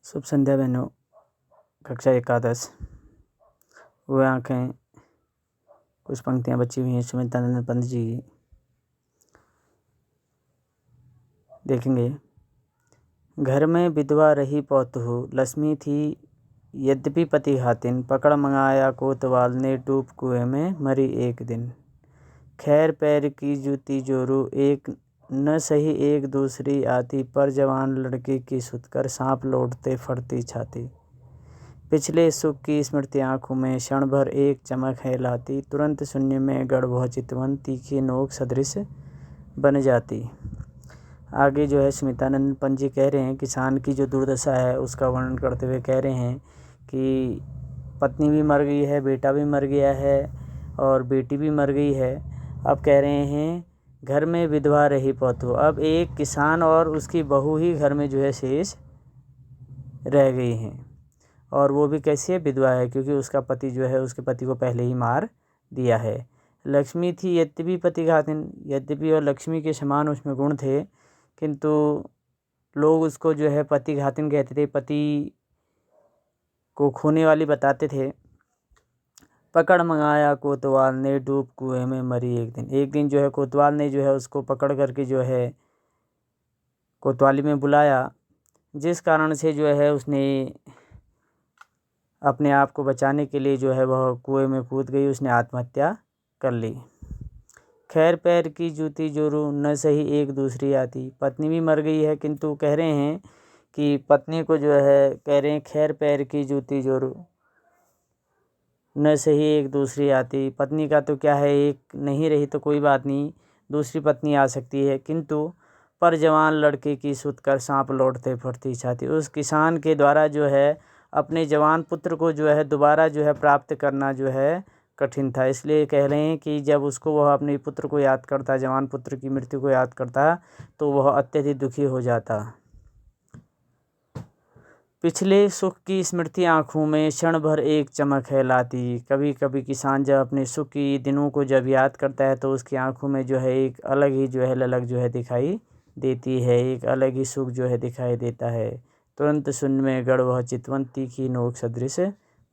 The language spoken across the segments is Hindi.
शुभ संध्या बहनों। कक्षा एकादश। वो आँखें कुछ पंक्तियाँ बची हुई हैं सुमित्रानंद पंत जी की। देखेंगे। घर में विधवा रही पौतहु, लक्ष्मी थी यद्यपि पति घातिन, पकड़ मंगाया कोतवाल ने, डूब कुएं में मरी एक दिन। खैर पैर की जूती जोरू, एक न सही एक दूसरी आती, पर जवान लड़के की सुतकर सांप लौटते फटती छाती। पिछले सुख की स्मृति आँखों में क्षण भर एक चमक है लाती, तुरंत शून्य में गड़ वह चितवन, तीखी नोक सदृश बन जाती। आगे जो है सुमित्रानंद पंत जी कह रहे हैं किसान की जो दुर्दशा है उसका वर्णन करते हुए कह रहे हैं कि पत्नी भी मर गई है, बेटा भी मर गया है और बेटी भी मर गई है। अब कह रहे हैं घर में विधवा रही पौतहु, अब एक किसान और उसकी बहू ही घर में जो है शेष रह गई हैं। और वो भी कैसी है, विधवा है, क्योंकि उसका पति जो है उसके पति को पहले ही मार दिया है। लक्ष्मी थी यद्यपि पति घातिन, यद्यपि और लक्ष्मी के समान उसमें गुण थे, किंतु लोग उसको जो है पति घातिन कहते थे, पति को खोने वाली बताते थे। पकड़ मंगाया कोतवाल ने, डूब कुएं में मरी एक दिन। एक दिन जो है कोतवाल ने जो है उसको पकड़ करके जो है कोतवाली में बुलाया, जिस कारण से जो है उसने अपने आप को बचाने के लिए जो है वह कुएं में कूद गई, उसने आत्महत्या कर ली। खैर पैर की जूती जोरू, न सही एक दूसरी आती। पत्नी भी मर गई है, किंतु कह रहे हैं कि पत्नी को जो है कह रहे हैं खैर पैर की जूती जोरू, न सही एक दूसरी आती। पत्नी का तो क्या है, एक नहीं रही तो कोई बात नहीं, दूसरी पत्नी आ सकती है, किंतु पर जवान लड़के की सुत कर सांप लौटते फटती छाती। उस किसान के द्वारा जो है अपने जवान पुत्र को जो है दोबारा जो है प्राप्त करना जो है कठिन था। इसलिए कह रहे हैं कि जब उसको वह अपने पुत्र को याद करता, जवान पुत्र की मृत्यु को याद करता, तो वह अत्यधिक दुखी हो जाता। पिछले सुख की स्मृति आँखों में क्षण भर एक चमक है लाती। कभी कभी किसान जब अपने सुख की दिनों को जब याद करता है तो उसकी आँखों में जो है एक अलग ही जो है ललक जो है दिखाई देती है, एक अलग ही सुख जो है दिखाई देता है। तुरंत शून्य में गड़ वह चितवन, तीखी नोक सदृश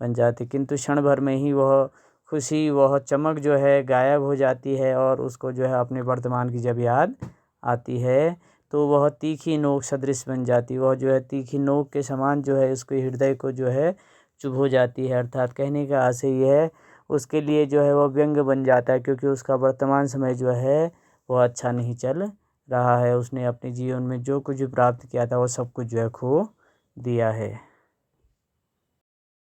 बन जाती। किंतु क्षण भर में ही वह खुशी, वह चमक जो है गायब हो जाती है और उसको जो है अपने वर्तमान की जब याद आती है तो वह तीखी नोक सदृश बन जाती। वह जो है तीखी नोक के समान जो है उसके हृदय को जो है चुभ हो जाती है। अर्थात कहने का आशय यह है उसके लिए जो है वह व्यंग बन जाता है, क्योंकि उसका वर्तमान समय जो है वह अच्छा नहीं चल रहा है। उसने अपने जीवन में जो कुछ प्राप्त किया था वो सब कुछ जो है खो दिया है।